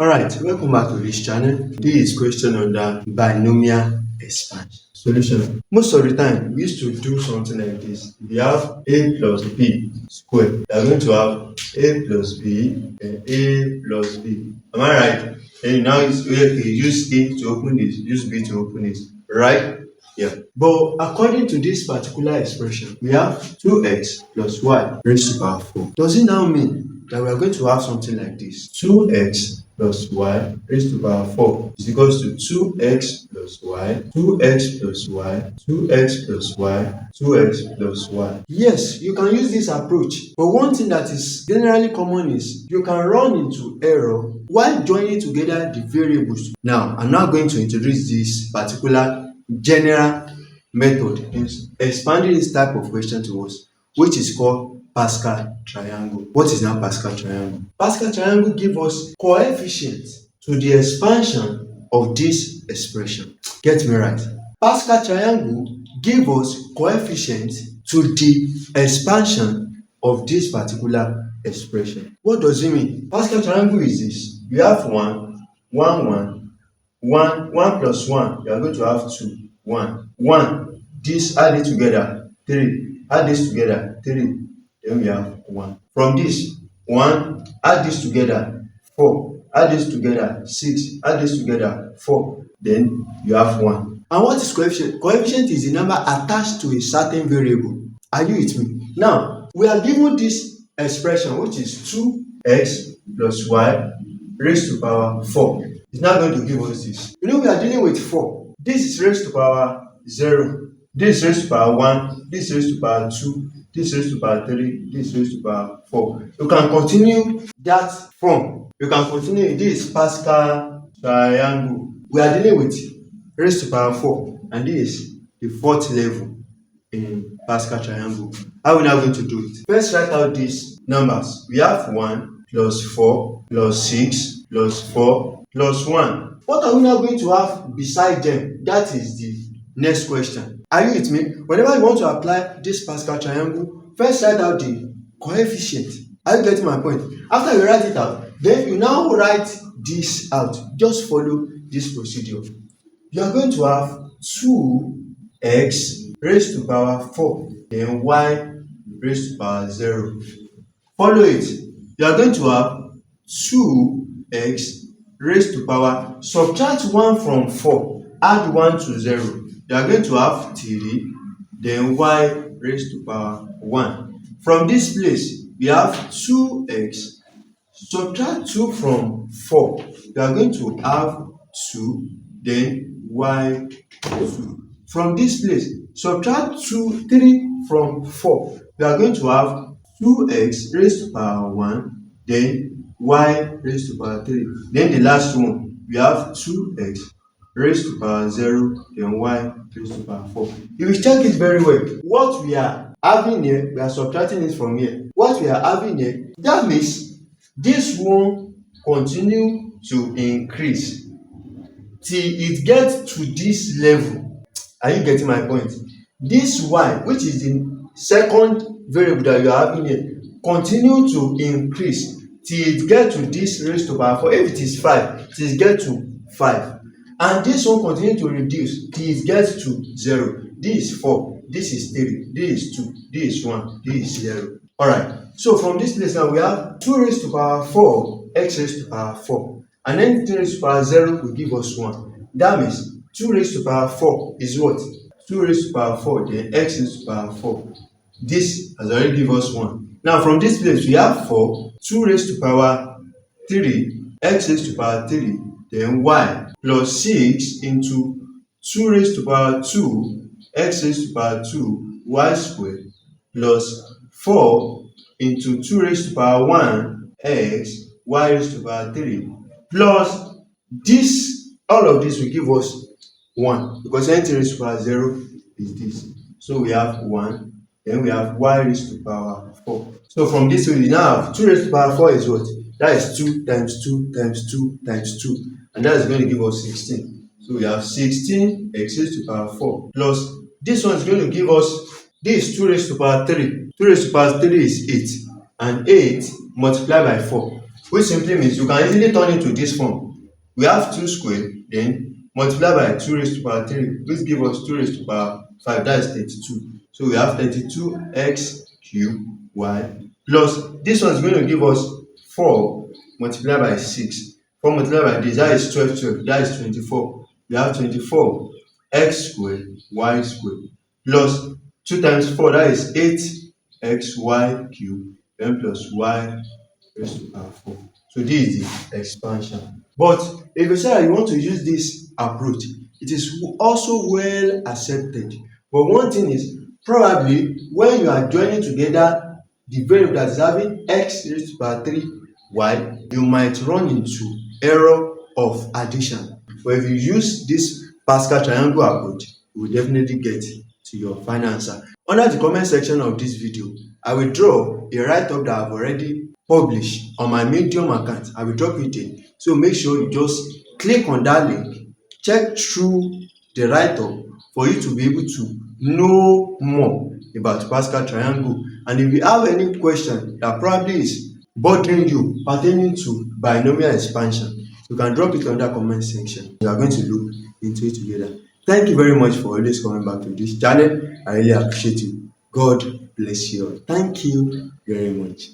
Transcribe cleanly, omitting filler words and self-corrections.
Alright, welcome back to this channel. This is question under binomial expansion. Solution. Most of the time, we used to do something like this. We have a plus b squared. We are going to have a plus b and a plus b. Am I right? And now use a to open this, use b to open this. Right? Yeah. But according to this particular expression, we have 2x plus y raised to power 4. Does it now mean that we are going to have something like this? 2x plus y raised to power 4 is equals to 2x plus y, 2x plus y, 2x plus y, 2x plus y. Yes, you can use this approach, but one thing that is generally common is you can run into error while joining together the variables. Now, I'm not going to introduce this particular general method in expanding this type of question to us, which is called Pascal triangle. What is now Pascal triangle? Pascal triangle gives us coefficients to the expansion of this expression. Get me right. Pascal triangle gives us coefficients to the expansion of this particular expression. What does it mean? Pascal triangle is this. We have 1, 1, 1 plus 1. You are going to have 2, 1. 1. This add it together, 3. Add this together, 3. Then we have 1. From this, 1, add this together, 4. Add this together, 6. Add this together, 4. Then you have 1. And what is coefficient? Coefficient is the number attached to a certain variable. Are you with me? Now, we are given this expression, which is 2x plus y raised to power 4. It's not going to give us this. We are dealing with 4. This is raised to power 0. This is raised to power 1. This is raised to power 2. This is raised to power 3. This is raised to power 4. You can continue that form. You can continue. This is Pascal triangle. We are dealing with raised to power 4. And this is the fourth level in Pascal triangle. How are we now going to do it? First, write out these numbers. We have 1 plus 4 plus 6 plus 4 plus 1. What are we now going to have beside them? That is the next question. Are you with me? Whenever you want to apply this Pascal triangle, first write out the coefficient. Are you getting my point? After you write it out, then you now write this out. Just follow this procedure. You are going to have 2x raised to power 4, then y raised to power 0. Follow it. You are going to have 2x raised to power, subtract 1 from 4, add 1 to 0. You are going to have 3, then y raised to power 1. From this place, we have 2x, subtract 2 from 4. You are going to have 2, then y 2. From this place, subtract 3 from 4. You are going to have 2x raised to power 1, then y raised to power 3. Then the last one, we have 2x raised to power 0, then y raised to power 4. If you check it very well, what we are having here, we are subtracting it from here. What we are having here, that means this one continue to increase till it gets to this level. Are you getting my point? This y, which is the second variable that you are having here, continue to increase till it gets to this raised to power 4. If it is 5, till it gets to 5. And this one continue to reduce till it gets to 0. This is 4, this is 3, this is 2, this is 1, this is 0. Alright, so from this place now we have 2 raised to power 4, x raised to power 4. And then 3 raised to power 0 will give us 1. That means 2 raised to power 4 is what? 2 raised to power 4, then x raised to power 4. This has already given us 1. Now from this place we have 4, 2 raised to power 3, x raised to power 3, then y plus 6 into 2 raised to power 2, x raised to power 2, y squared, plus 4 into 2 raised to power 1, x, y raised to power 3, plus this, all of this will give us 1, because anything raised to power 0 is this. So we have 1, then we have y raised to power 4. So from this we now have 2 raised to power 4 is what? That is 2 times 2 times 2 times 2. And that is going to give us 16. So we have 16 x raised to power 4 plus this one is going to give us this 2 raised to power 3. 2 raised to power 3 is 8. And 8 multiplied by 4 which simply means you can easily turn it to this form. We have 2 squared, then multiply by 2 raised to power 3, which give us 2 raised to power 5, that is 32. So we have 32x cubed y plus this one is going to give us 4 multiplied by 6. 4 multiplied by this, that is 12, that is 24. We have 24 x squared y squared plus 2 times 4, that is 8xy cubed, then plus y raised to power 4. So this is the expansion. But if you say that you want to use this approach, it is also well accepted. But one thing is, probably when you are joining together the variable that is having x raised to power 3 y, you might run into error of addition. But if you use this Pascal triangle approach, you will definitely get to your final answer. Under the comment section of this video, I will draw a write-up that I've already published on my Medium account. I will drop it in. So make sure you just click on that link, check through the write-up for you to be able to know more about Pascal triangle. And if you have any question that probably is bothering you pertaining to binomial expansion, you can drop it on that comment section. We are going to look into it together. Thank you very much for always coming back to this channel. I really appreciate you. God bless you all. Thank you very much.